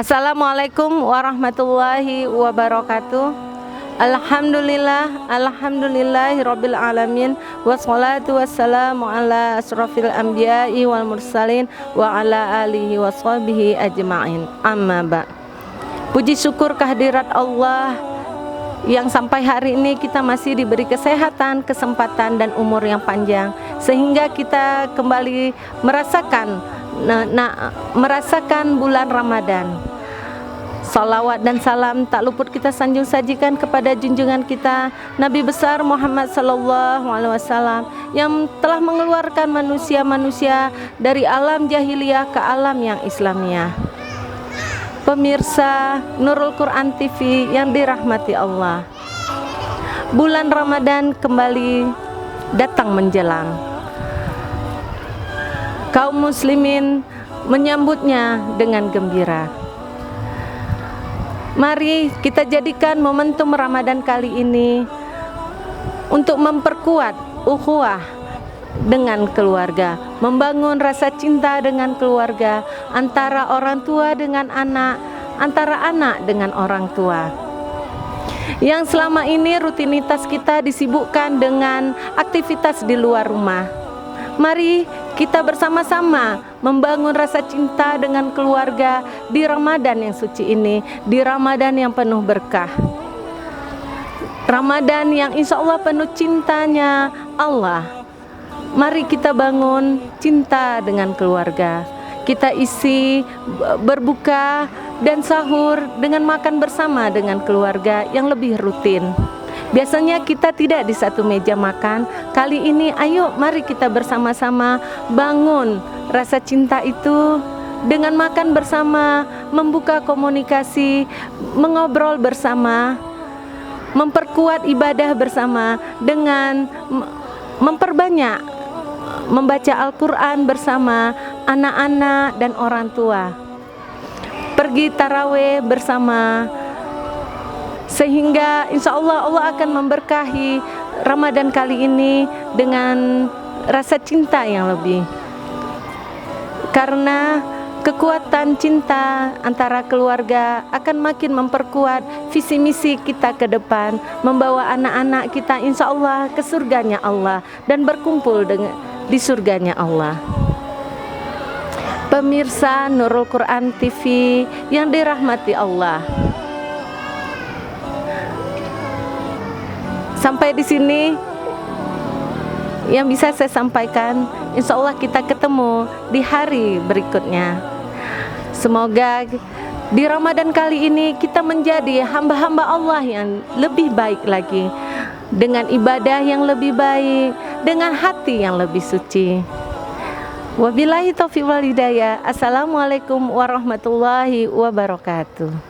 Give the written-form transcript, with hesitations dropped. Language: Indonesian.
Assalamualaikum warahmatullahi wabarakatuh. Alhamdulillahirabbil alamin, wassalatu wassalamu ala asrofil anbiya'i wal mursalin wa ala alihi washabihi ajma'in. Amma ba'. Puji syukur kehadirat Allah yang sampai hari ini kita masih diberi kesehatan, kesempatan dan umur yang panjang, sehingga kita kembali merasakan bulan Ramadan. Salawat dan salam tak luput kita sanjung sajikan kepada junjungan kita Nabi besar Muhammad sallallahu alaihi wasallam yang telah mengeluarkan manusia-manusia dari alam jahiliyah ke alam yang Islamiyah. Pemirsa Nurul Quran TV yang dirahmati Allah, bulan Ramadan kembali datang menjelang. Kaum muslimin menyambutnya dengan gembira. Mari kita jadikan momentum Ramadan kali ini untuk memperkuat ukhuwah dengan keluarga, membangun rasa cinta dengan keluarga, antara orang tua dengan anak, antara anak dengan orang tua. Yang selama ini rutinitas kita disibukkan dengan aktivitas di luar rumah. Mari kita bersama-sama membangun rasa cinta dengan keluarga di Ramadan yang suci ini, di Ramadan yang penuh berkah, Ramadan yang insya Allah penuh cintanya Allah. Mari kita bangun cinta dengan keluarga. Kita isi berbuka dan sahur dengan makan bersama dengan keluarga yang lebih rutin. Biasanya kita tidak di satu meja makan. Kali ini ayo mari kita bersama-sama bangun rasa cinta itu dengan makan bersama, membuka komunikasi, mengobrol bersama, memperkuat ibadah bersama dengan memperbanyak membaca Al-Quran bersama anak-anak dan orang tua. Pergi tarawih bersama, sehingga insya Allah akan memberkahi Ramadan kali ini dengan rasa cinta yang lebih. Karena kekuatan cinta antara keluarga akan makin memperkuat visi misi kita ke depan, membawa anak-anak kita insya Allah ke surganya Allah dan berkumpul di surganya Allah. Pemirsa Nurul Quran TV yang dirahmati Allah, sampai di sini yang bisa saya sampaikan. Insya Allah kita ketemu di hari berikutnya. Semoga di Ramadan kali ini kita menjadi hamba-hamba Allah yang lebih baik lagi, dengan ibadah yang lebih baik, dengan hati yang lebih suci. Wabillahi taufiq wal hidayah. Assalamualaikum warahmatullahi wabarakatuh.